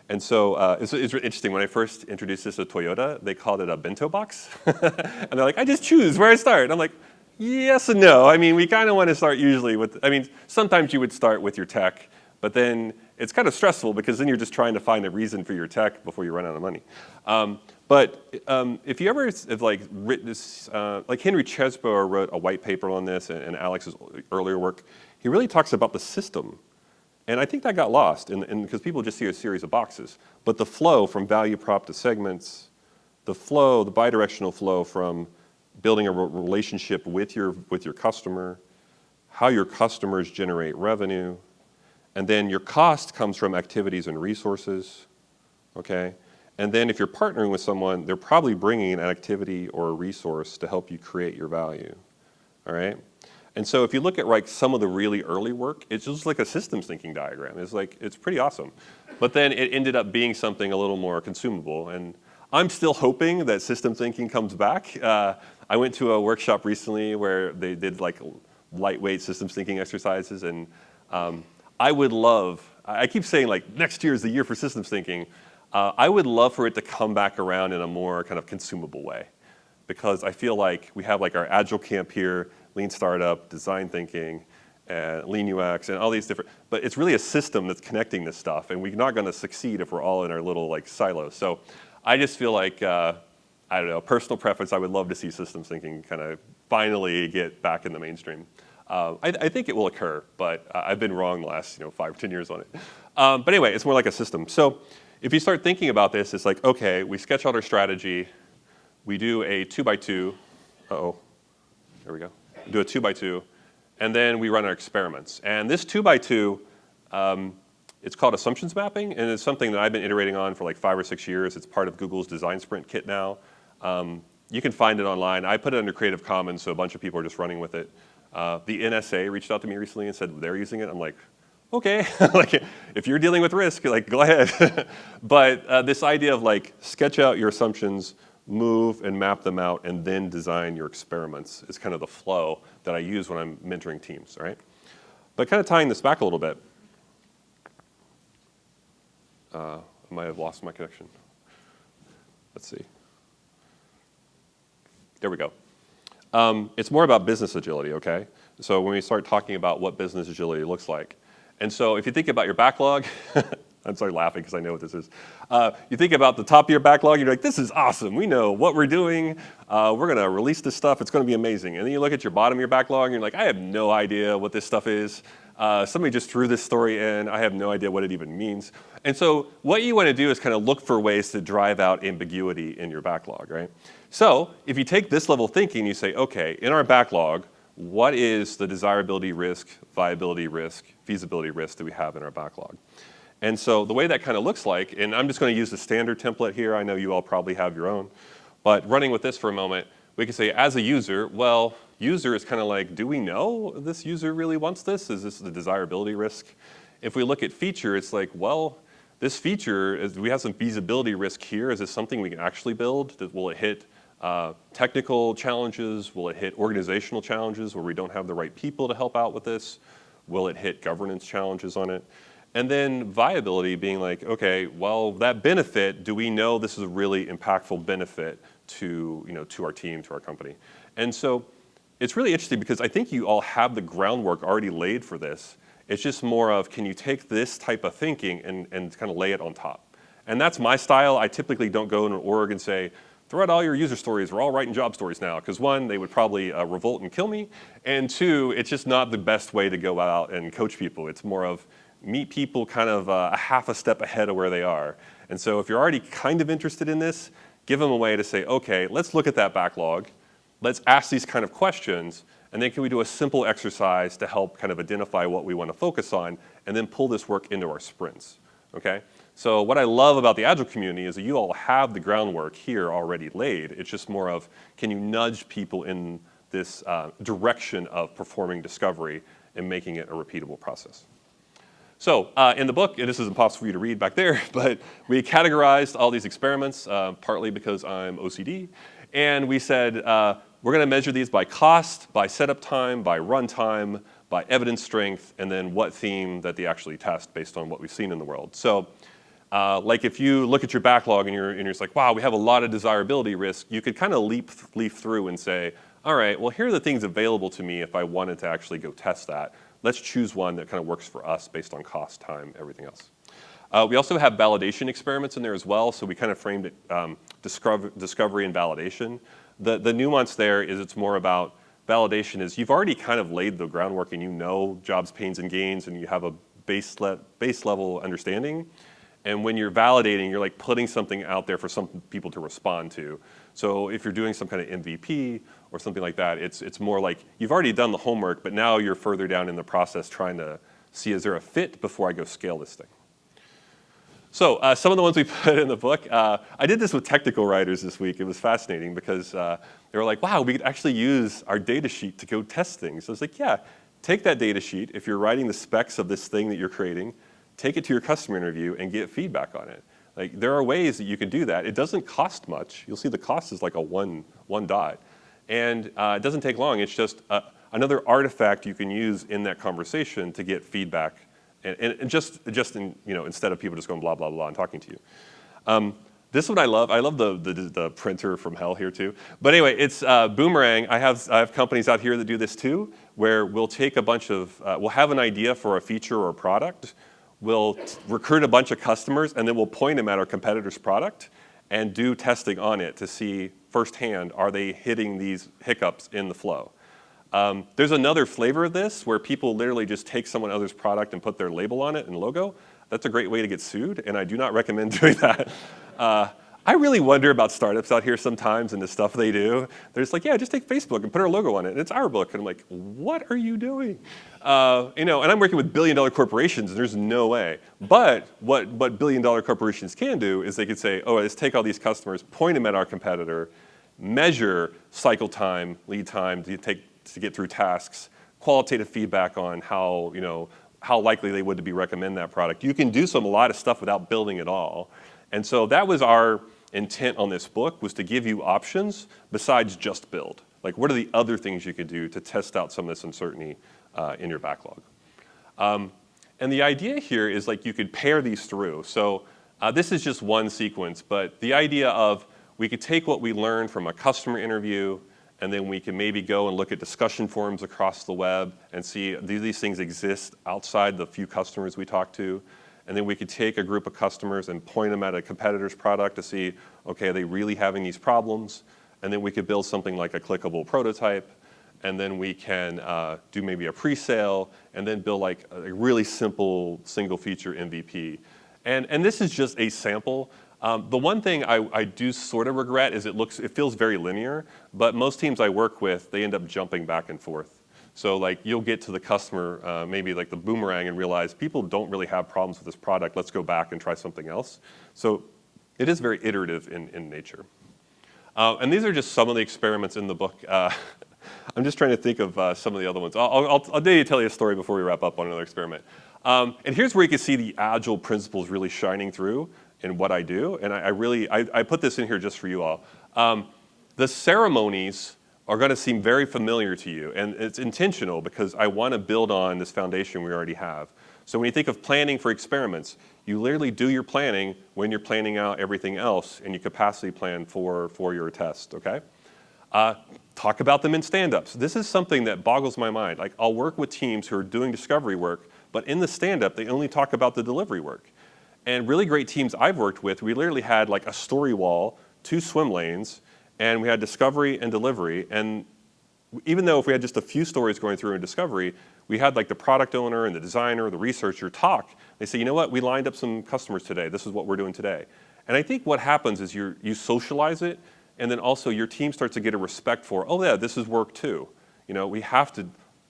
And so it's interesting, when I first introduced this to Toyota, they called it a bento box. And they're like, I just choose where I start. And I'm like, yes and no. I mean, we kind of want to start usually with, sometimes you would start with your tech, but then it's kind of stressful because then you're just trying to find a reason for your tech before you run out of money. But if you ever have written this, like Henry Chesbrough wrote a white paper on this and Alex's earlier work, he really talks about the system. And I think that got lost because people just see a series of boxes. But the flow from value prop to segments, the flow, the bidirectional flow from building a relationship with your customer, how your customers generate revenue, and then your cost comes from activities and resources, okay? And then if you're partnering with someone, they're probably bringing an activity or a resource to help you create your value, all right? And so if you look at some of the really early work, it's just like a systems thinking diagram. It's pretty awesome. But then it ended up being something a little more consumable. And I'm still hoping that systems thinking comes back. I went to a workshop recently where they did lightweight systems thinking exercises. And I would love, I keep saying next year is the year for systems thinking. I would love for it to come back around in a more kind of consumable way. Because I feel like we have our AgileCamp here, Lean Startup, Design Thinking, and Lean UX, and all these different, but it's really a system that's connecting this stuff, and we're not going to succeed if we're all in our little silos. So I just feel like, I don't know, personal preference, I would love to see systems thinking kind of finally get back in the mainstream. I think it will occur, but I've been wrong the last 5 or 10 years on it. But anyway, it's more like a system. So if you start thinking about this, it's like, okay, we sketch out our strategy, we do a 2x2, there we go. Do a 2x2, and then we run our experiments. And this 2x2, it's called assumptions mapping, and it's something that I've been iterating on for 5 or 6 years. It's part of Google's Design Sprint kit now. You can find it online. I put it under Creative Commons, so a bunch of people are just running with it. The NSA reached out to me recently and said they're using it. I'm like, okay, if you're dealing with risk, go ahead. But this idea of sketch out your assumptions, move and map them out, and then design your experiments is kind of the flow that I use when I'm mentoring teams, all right? But kind of tying this back a little bit, I might have lost my connection. Let's see. there we go. It's more about business agility, okay? So when we start talking about what business agility looks like. And so if you think about your backlog, I'm sorry laughing because I know what this is. You think about the top of your backlog, you're like, this is awesome. We know what we're doing. We're going to release this stuff. It's going to be amazing. And then you look at your bottom of your backlog and you're like, I have no idea what this stuff is. Somebody just threw this story in. I have no idea what it even means. And so what you want to do is kind of look for ways to drive out ambiguity in your backlog, right? So if you take this level thinking, you say, okay, in our backlog, what is the desirability risk, viability risk, feasibility risk that we have in our backlog? And so the way that kind of looks like, and I'm just going to use the standard template here. I know you all probably have your own. But running with this for a moment, we can say as a user, well, user is kind of like, do we know this user really wants this? Is this the desirability risk? If we look at feature, it's like, well, this feature, we have some feasibility risk here. Is this something we can actually build? Will it hit technical challenges? Will it hit organizational challenges where we don't have the right people to help out with this? Will it hit governance challenges on it? And then viability being like, okay, well, that benefit, do we know this is a really impactful benefit to, to our team, to our company? And so it's really interesting because I think you all have the groundwork already laid for this. It's just more of, can you take this type of thinking and kind of lay it on top? And that's my style. I typically don't go in an org and say, throw out all your user stories. We're all writing job stories now. Because one, they would probably revolt and kill me. And two, it's just not the best way to go out and coach people. It's more of, meet people kind of a half a step ahead of where they are. And so if you're already kind of interested in this, give them a way to say, okay, let's look at that backlog. Let's ask these kind of questions. And then can we do a simple exercise to help kind of identify what we want to focus on and then pull this work into our sprints, okay? So what I love about the Agile community is that you all have the groundwork here already laid. It's just more of, can you nudge people in this direction of performing discovery and making it a repeatable process? So in the book, and this is impossible for you to read back there, but we categorized all these experiments, partly because I'm OCD. And we said, we're going to measure these by cost, by setup time, by runtime, by evidence strength, and then what theme that they actually test based on what we've seen in the world. So like if you look at your backlog and you're just like, wow, we have a lot of desirability risk, you could kind of leaf through and say, all right, well, here are the things available to me if I wanted to actually go test that. Let's choose one that kind of works for us based on cost, time, everything else. We also have validation experiments in there as well, so we kind of framed it discovery and validation. The nuance there is it's more about validation is you've already kind of laid the groundwork and you know jobs, pains, and gains, and you have a base level understanding. And when you're validating, you're like putting something out there for some people to respond to. So if you're doing some kind of MVP or something like that, it's more like you've already done the homework, but now you're further down in the process trying to see, is there a fit before I go scale this thing? So some of the ones we put in the book, I did this with technical writers this week. It was fascinating because they were like, wow, we could actually use our data sheet to go test things. So I was like, yeah, take that data sheet. If you're writing the specs of this thing that you're creating, take it to your customer interview and get feedback on it. Like there are ways that you can do that. It doesn't cost much. You'll see the cost is like a one dot. And it doesn't take long. It's just another artifact you can use in that conversation to get feedback. And just in, instead of people just going blah, blah, blah and talking to you. This one I love. I love the printer from hell here too. But anyway, it's Boomerang. I have companies out here that do this too, where we'll take a bunch of, we'll have an idea for a feature or a product. We'll recruit a bunch of customers, and then we'll point them at our competitor's product and do testing on it to see firsthand, are they hitting these hiccups in the flow? There's another flavor of this where people literally just take someone else's product and put their label on it and logo. That's a great way to get sued, and I do not recommend doing that. I really wonder about startups out here sometimes and the stuff they do. They're just like, yeah, just take Facebook and put our logo on it, and it's our book. And I'm like, what are you doing? And I'm working with billion-dollar corporations, and there's no way. But what billion-dollar corporations can do is they could say, oh, let's take all these customers, point them at our competitor, measure cycle time, lead time to get through tasks, qualitative feedback on how likely they would to be recommend that product. You can do a lot of stuff without building it all. And so that was our intent on this book, was to give you options besides just build. Like, what are the other things you could do to test out some of this uncertainty in your backlog? And the idea here is like you could pair these through. So this is just one sequence, but the idea of we could take what we learned from a customer interview, and then we can maybe go and look at discussion forums across the web and see, do these things exist outside the few customers we talk to? And then we could take a group of customers and point them at a competitor's product to see, okay, are they really having these problems? And then we could build something like a clickable prototype, and then we can do maybe a pre-sale, and then build like a really simple single feature MVP. And this is just a sample. The one thing I do sort of regret is it feels very linear, but most teams I work with, they end up jumping back and forth. So like you'll get to the customer, maybe like the boomerang, and realize people don't really have problems with this product. Let's go back and try something else. So it is very iterative in nature. And these are just some of the experiments in the book. I'm just trying to think of some of the other ones. I'll maybe tell you a story before we wrap up on another experiment. And here's where you can see the Agile principles really shining through in what I do. And I put this in here just for you all. The ceremonies are going to seem very familiar to you. And it's intentional because I want to build on this foundation we already have. So when you think of planning for experiments, you literally do your planning when you're planning out everything else, and you capacity plan for your test, okay? Talk about them in stand-ups. This is something that boggles my mind. Like, I'll work with teams who are doing discovery work, but in the stand-up, they only talk about the delivery work. And really great teams I've worked with, we literally had like a story wall, 2 swim lanes, and we had discovery and delivery. And even though if we had just a few stories going through in discovery, we had like the product owner and the designer, the researcher talk. They say, you know what, we lined up some customers today. This is what we're doing today. And I think what happens is you socialize it, and then also your team starts to get a respect for, oh yeah, this is work too. You know, we have to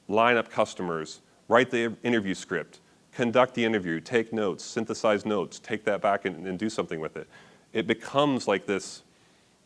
line up customers, write the interview script, conduct the interview, take notes, synthesize notes, take that back and do something with it. It becomes like this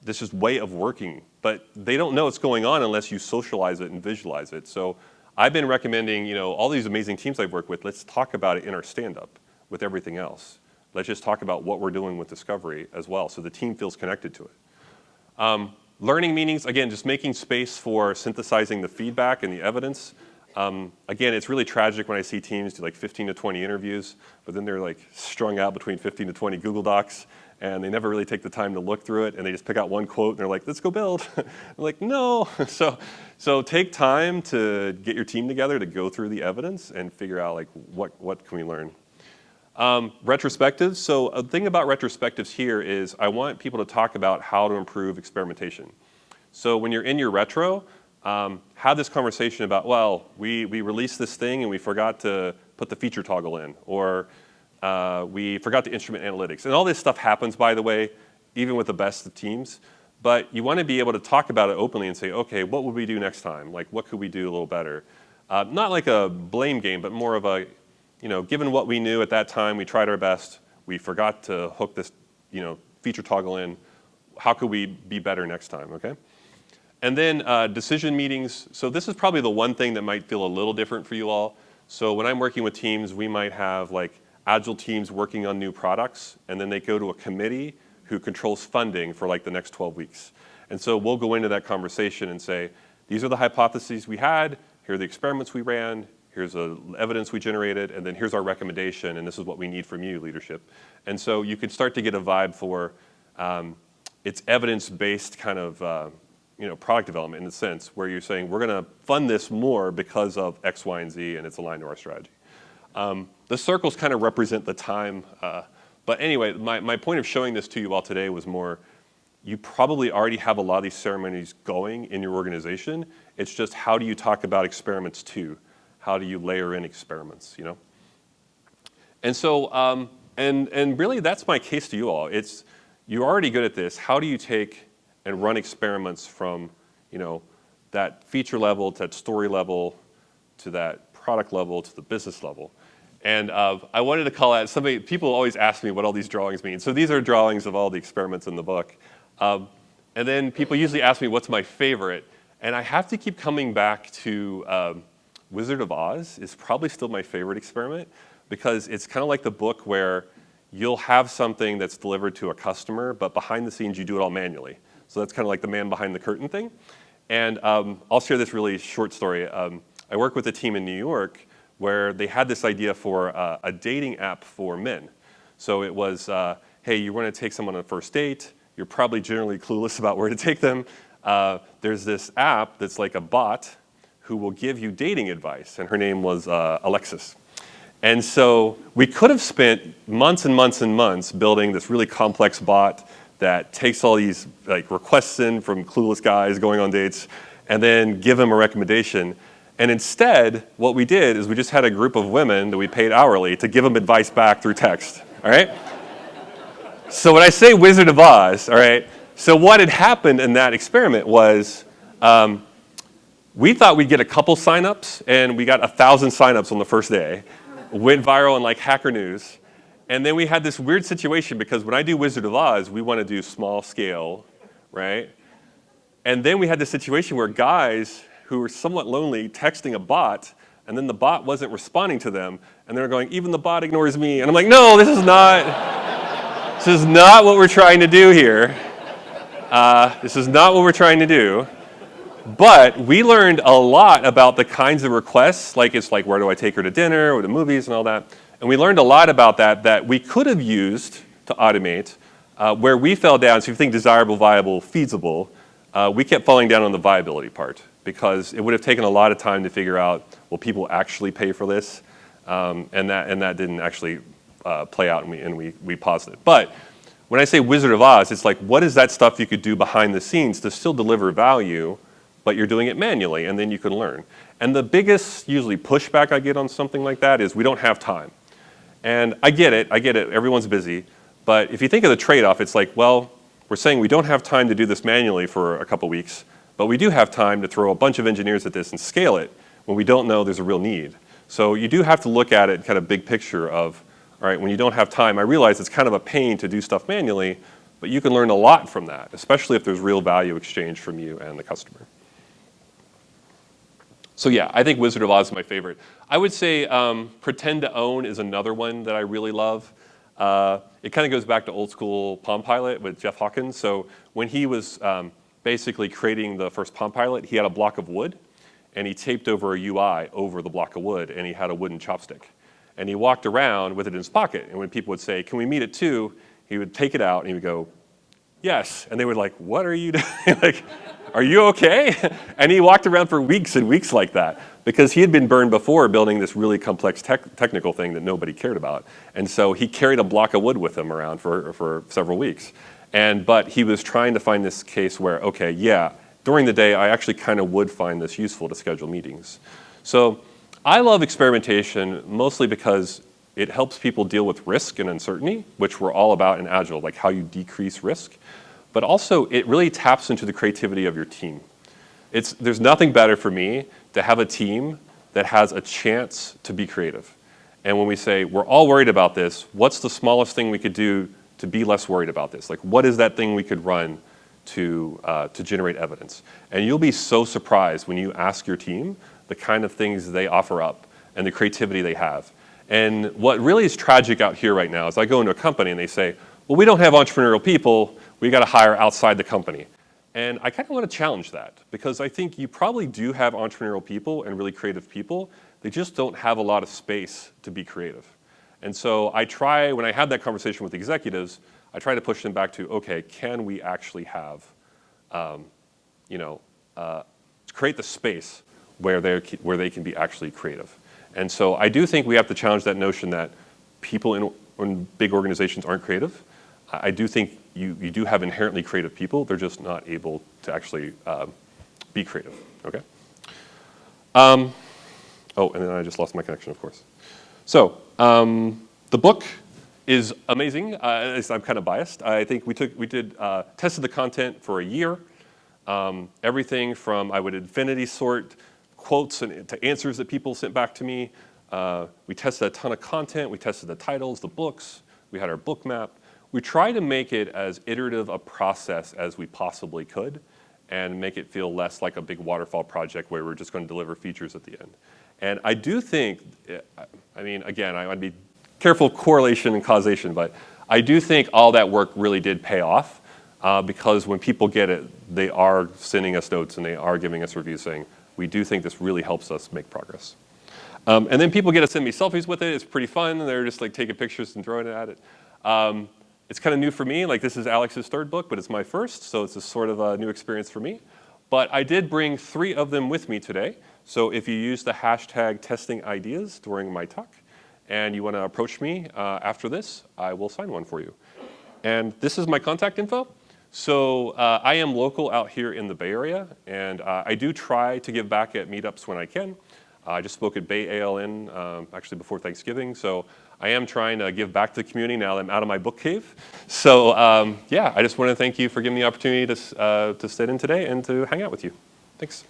just way of working, but they don't know what's going on unless you socialize it and visualize it. So I've been recommending, you know, all these amazing teams I've worked with, let's talk about it in our stand-up with everything else. Let's just talk about what we're doing with discovery as well, so the team feels connected to it. Learning meetings, again, just making space for synthesizing the feedback and the evidence. Again, it's really tragic when I see teams do like 15 to 20 interviews, but then they're like strung out between 15 to 20 Google Docs, and they never really take the time to look through it, and they just pick out one quote, and they're like, let's go build. I'm like, no. So take time to get your team together to go through the evidence and figure out like what can we learn. Retrospectives. So a thing about retrospectives here is I want people to talk about how to improve experimentation. So when you're in your retro, have this conversation about, well, we released this thing and we forgot to put the feature toggle in, or we forgot to instrument analytics. And all this stuff happens, by the way, even with the best of teams. But you want to be able to talk about it openly and say, okay, what would we do next time? Like, what could we do a little better? Not like a blame game, but more of a, you know, given what we knew at that time, we tried our best. We forgot to hook this, you know, feature toggle in. How could we be better next time, okay? And then decision meetings. So this is probably the one thing that might feel a little different for you all. So when I'm working with teams, we might have like Agile teams working on new products, and then they go to a committee who controls funding for like the next 12 weeks. And so we'll go into that conversation and say, these are the hypotheses we had, here are the experiments we ran, here's the evidence we generated, and then here's our recommendation, and this is what we need from you, leadership. And so you can start to get a vibe for it's evidence-based kind of you know, product development in a sense, where you're saying, we're going to fund this more because of X, Y, and Z, and it's aligned to our strategy. The circles kind of represent the time. But anyway, my point of showing this to you all today was more, you probably already have a lot of these ceremonies going in your organization. It's just how do you talk about experiments too? How do you layer in experiments, you know? And so, and really that's my case to you all. It's, you're already good at this. How do you take and run experiments from, you know, that feature level to that story level to that product level to the business level? And I wanted to call out, people always ask me what all these drawings mean. So these are drawings of all the experiments in the book. And then people usually ask me what's my favorite. And I have to keep coming back to Wizard of Oz is probably still my favorite experiment, because it's kind of like the book where you'll have something that's delivered to a customer, but behind the scenes you do it all manually. So that's kind of like the man behind the curtain thing. And I'll share this really short story. I work with a team in New York where they had this idea for a dating app for men. So it was, hey, you want to take someone on a first date. You're probably generally clueless about where to take them. there's this app that's like a bot who will give you dating advice, and her name was Alexis. And so we could have spent months and months and months building this really complex bot that takes all these like requests in from clueless guys going on dates and then give them a recommendation. And instead, what we did is we just had a group of women that we paid hourly to give them advice back through text, all right? So when I say Wizard of Oz, all right, so what had happened in that experiment was we thought we'd get a couple signups, and we got 1,000 signups on the first day. Went viral in like Hacker News. And then we had this weird situation because when I do Wizard of Oz, we want to do small scale, right? And then we had this situation where guys who were somewhat lonely texting a bot, and then the bot wasn't responding to them, and they're going, even the bot ignores me. And I'm like, no, this is not what we're trying to do here. This is not what we're trying to do. But we learned a lot about the kinds of requests, like it's like, where do I take her to dinner or to movies and all that. And we learned a lot about that we could have used to automate, where we fell down. So if you think desirable, viable, feasible, we kept falling down on the viability part because it would have taken a lot of time to figure out, will people actually pay for this? And that didn't actually play out, and we paused it. But when I say Wizard of Oz, it's like, what is that stuff you could do behind the scenes to still deliver value, but you're doing it manually, and then you can learn. And the biggest, usually, pushback I get on something like that is we don't have time. And I get it, everyone's busy. But if you think of the trade-off, it's like, well, we're saying we don't have time to do this manually for a couple weeks, but we do have time to throw a bunch of engineers at this and scale it when we don't know there's a real need. So you do have to look at it kind of big picture of, all right, when you don't have time, I realize it's kind of a pain to do stuff manually, but you can learn a lot from that, especially if there's real value exchange from you and the customer. So yeah, I think Wizard of Oz is my favorite. I would say Pretend to Own is another one that I really love. It kind of goes back to old school Palm Pilot with Jeff Hawkins. So when he was basically creating the first Palm Pilot, he had a block of wood, and he taped over a UI over the block of wood, and he had a wooden chopstick. And he walked around with it in his pocket, and when people would say, can we meet at 2, he would take it out, and he would go, yes. And they would like, what are you doing? Like, are you okay? And he walked around for weeks and weeks like that because he had been burned before building this really complex technical thing that nobody cared about. And so he carried a block of wood with him around for several weeks. But he was trying to find this case where, okay, yeah, during the day, I actually kind of would find this useful to schedule meetings. So I love experimentation mostly because it helps people deal with risk and uncertainty, which we're all about in Agile, like how you decrease risk. But also, it really taps into the creativity of your team. There's nothing better for me to have a team that has a chance to be creative. And when we say, we're all worried about this, what's the smallest thing we could do to be less worried about this? Like, what is that thing we could run to generate evidence? And you'll be so surprised when you ask your team the kind of things they offer up and the creativity they have. And what really is tragic out here right now is I go into a company and they say, well, we don't have entrepreneurial people, we got to hire outside the company. And I kind of want to challenge that because I think you probably do have entrepreneurial people and really creative people. They just don't have a lot of space to be creative. And so I try, when I have that conversation with executives, I try to push them back to, okay, can we actually have, create the space where they can be actually creative. And so I do think we have to challenge that notion that people in big organizations aren't creative. I do think you do have inherently creative people. They're just not able to actually be creative, okay? Oh, and then I just lost my connection, of course. So the book is amazing. I'm kind of biased. I think we tested the content for a year. Everything from, I would infinity sort quotes to answers that people sent back to me. We tested a ton of content. We tested the titles, the books. We had our book map. We tried to make it as iterative a process as we possibly could and make it feel less like a big waterfall project where we're just going to deliver features at the end. And I do think, I mean, again, I would be careful of correlation and causation, but I do think all that work really did pay off because when people get it, they are sending us notes and they are giving us reviews saying, we do think this really helps us make progress. And then people get to send me selfies with it. It's pretty fun. They're just like taking pictures and throwing it at it. It's kind of new for me. Like this is Alex's third book, but it's my first, so it's a sort of a new experience for me. But I did bring 3 of them with me today. So if you use the hashtag testing ideas during my talk and you want to approach me after this, I will sign one for you. And this is my contact info. So I am local out here in the Bay Area, and I do try to give back at meetups when I can. I just spoke at Bay ALN actually before Thanksgiving, so I am trying to give back to the community now that I'm out of my book cave. So yeah, I just want to thank you for giving me the opportunity to sit in today and to hang out with you. Thanks.